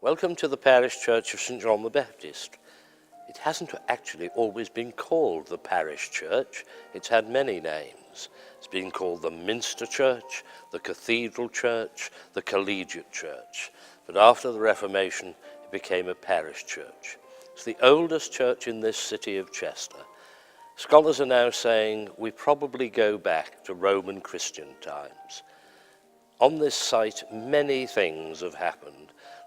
Welcome to the parish church of St John the Baptist. It hasn't actually always been called the parish church. It's had many names. It's been called the Minster Church, the Cathedral Church, the Collegiate Church. But after the Reformation, it became a parish church. It's the oldest church in this city of Chester. Scholars are now saying we probably go back to Roman Christian times. On this site, many things have happened.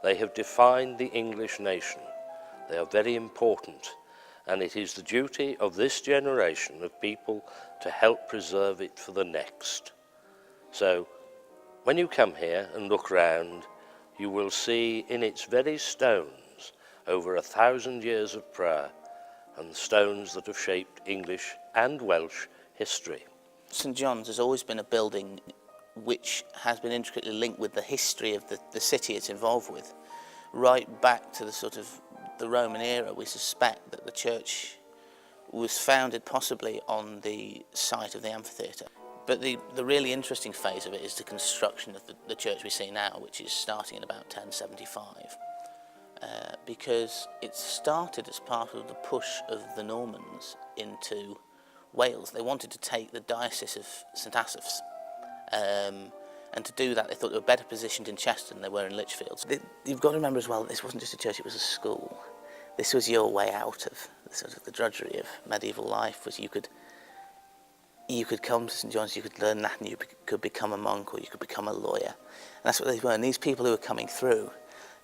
They have defined the English nation. They are very important, and it is the duty of this generation of people to help preserve it for the next. So, when you come here and look round, you will see in its very stones over 1,000 years of prayer and stones that have shaped English and Welsh history. St John's has always been a building which has been intricately linked with the history of the city it's involved with. Right back to the Roman era, we suspect that the church was founded possibly on the site of the amphitheatre. But the really interesting phase of it is the construction of the church we see now, which is starting in about 1075. Because it started as part of the push of the Normans into Wales. They wanted to take the diocese of St Asaph's. And to do that, they thought they were better positioned in Chester than they were in Lichfield. You've got to remember as well that this wasn't just a church, it was a school. This was your way out of the drudgery of medieval life. Was you could come to St John's, you could learn Latin, you could become a monk, or you could become a lawyer. And that's what they were. And these people who are coming through,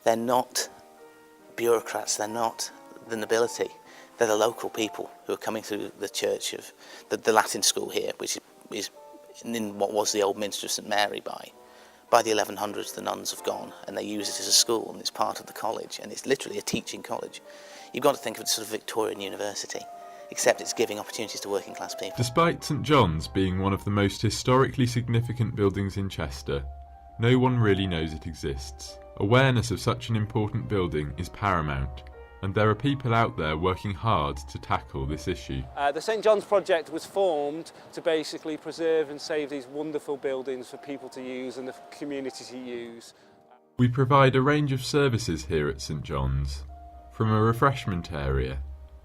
they're not bureaucrats, they're not the nobility. They're the local people who are coming through the church of the Latin school here, which is in what was the old Minster of St Mary. By the 1100s, the nuns have gone, and they use it as a school, and it's part of the college, and it's literally a teaching college. You've got to think of it as sort of Victorian university, except it's giving opportunities to working class people. Despite St John's being one of the most historically significant buildings in Chester, no one really knows it exists. Awareness of such an important building is paramount, and there are people out there working hard to tackle this issue. The St John's project was formed to basically preserve and save these wonderful buildings for people to use and the community to use. We provide a range of services here at St John's, from a refreshment area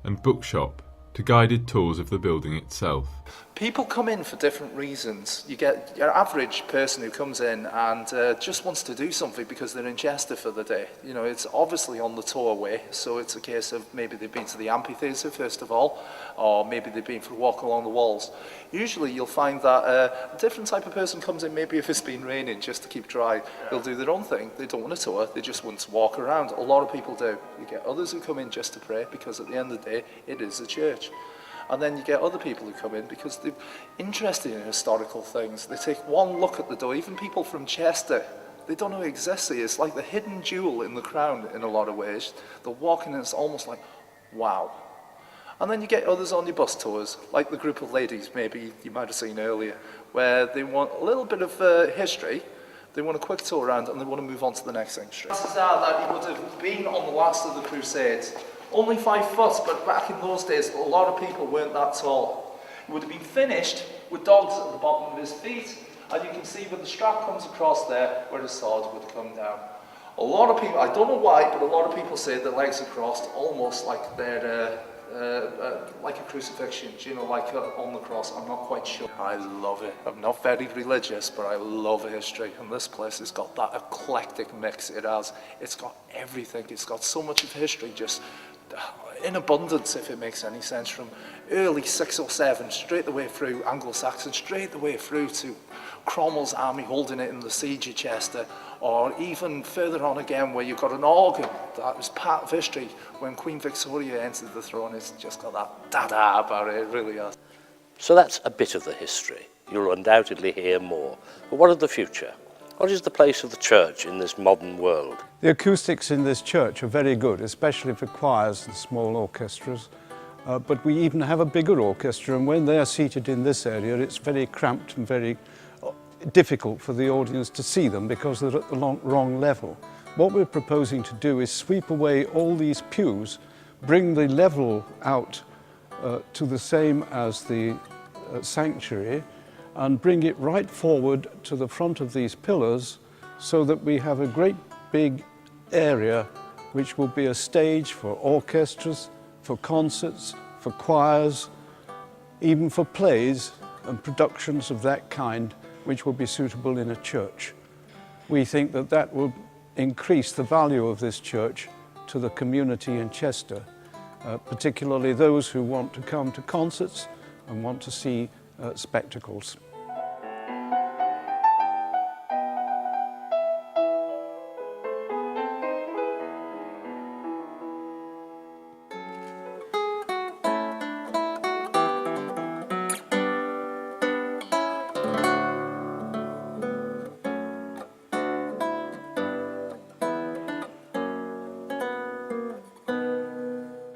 and bookshop to guided tours of the building itself. People come in for different reasons. You get your average person who comes in and just wants to do something because they're in Chester for the day. You know, it's obviously on the tourway, so it's a case of maybe they've been to the amphitheatre first of all, or maybe they've been for a walk along the walls. Usually you'll find that a different type of person comes in, maybe if it's been raining, just to keep dry. They'll do their own thing. They don't want a tour, they just want to walk around. A lot of people do. You get others who come in just to pray, because at the end of the day, it is a church. And then you get other people who come in because they're interested in historical things. They take one look at the door, even people from Chester, they don't know it exists here. It's like the hidden jewel in the crown in a lot of ways. They're walking and it's almost like, wow. And then you get others on your bus tours, like the group of ladies maybe you might have seen earlier, where they want a little bit of history, they want a quick tour around, and they want to move on to the next thing. Chances are that he would have been on the last of the Crusades. Only 5 foot, but back in those days, a lot of people weren't that tall. He would have been finished with dogs at the bottom of his feet, and you can see where the strap comes across there, where the sword would come down. A lot of people, I don't know why, but a lot of people say their legs are crossed, almost like they're like a crucifixion, you know, like on the cross. I'm not quite sure. I love it. I'm not very religious, but I love history, and this place has got that eclectic mix. It's got everything. It's got so much of history, just in abundance, if it makes any sense, from early 607 straight the way through Anglo-Saxon, straight the way through to Cromwell's army holding it in the siege of Chester, or even further on again where you've got an organ that was part of history when Queen Victoria entered the throne. It's just got that dada about it, it really has. So that's a bit of the history. You'll undoubtedly hear more. But what of the future? What is the place of the church in this modern world? The acoustics in this church are very good, especially for choirs and small orchestras. But we even have a bigger orchestra, and when they are seated in this area, it's very cramped and very difficult for the audience to see them because they're at the wrong level. What we're proposing to do is sweep away all these pews, bring the level out to the same as the sanctuary, and bring it right forward to the front of these pillars so that we have a great big area which will be a stage for orchestras, for concerts, for choirs, even for plays and productions of that kind which will be suitable in a church. We think that that will increase the value of this church to the community in Chester, particularly those who want to come to concerts and want to see spectacles.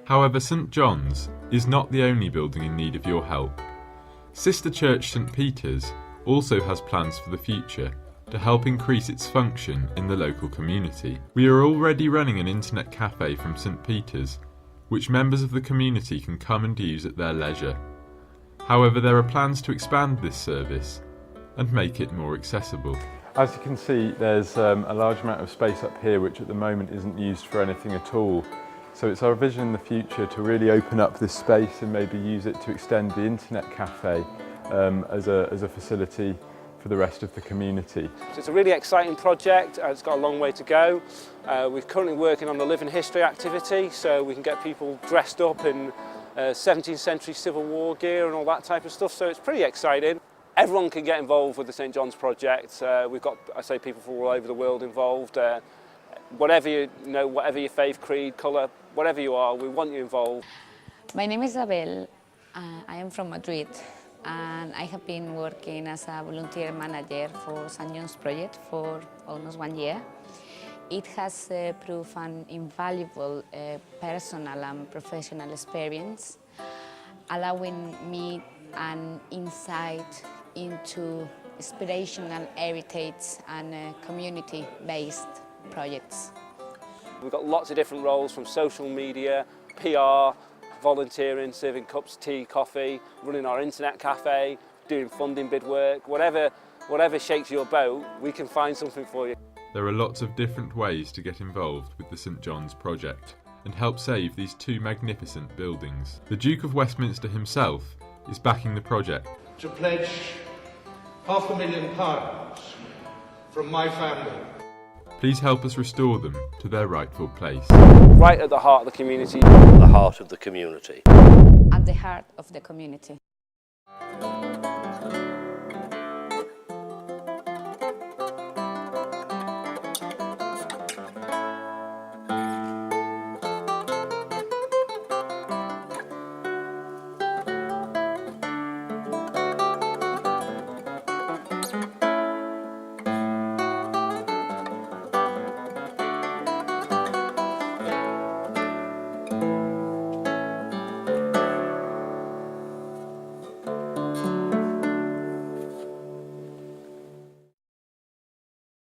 However, St John's is not the only building in need of your help. Sister Church St Peter's also has plans for the future to help increase its function in the local community. We are already running an internet cafe from St Peter's, which members of the community can come and use at their leisure. However, there are plans to expand this service and make it more accessible. As you can see, there's a large amount of space up here which at the moment isn't used for anything at all. So it's our vision in the future to really open up this space and maybe use it to extend the internet cafe as a facility for the rest of the community. So it's a really exciting project. It's got a long way to go. We're currently working on the living history activity, so we can get people dressed up in 17th century Civil War gear and all that type of stuff. So it's pretty exciting. Everyone can get involved with the St John's project. We've got, I say, people from all over the world involved. Whatever you know, whatever your faith, creed, colour, whatever you are, we want you involved. My name is Isabel. I am from Madrid, and I have been working as a volunteer manager for St. John's Project for almost 1 year. It has proved an invaluable personal and professional experience, allowing me an insight into inspirational heritage and community-based projects. We've got lots of different roles, from social media, PR, volunteering, serving cups of tea, coffee, running our internet cafe, doing funding bid work, whatever shakes your boat, we can find something for you. There are lots of different ways to get involved with the St John's project and help save these two magnificent buildings. The Duke of Westminster himself is backing the project. To pledge £500,000 from my family. Please help us restore them to their rightful place. Right at the heart of the community. The heart of the community. At the heart of the community.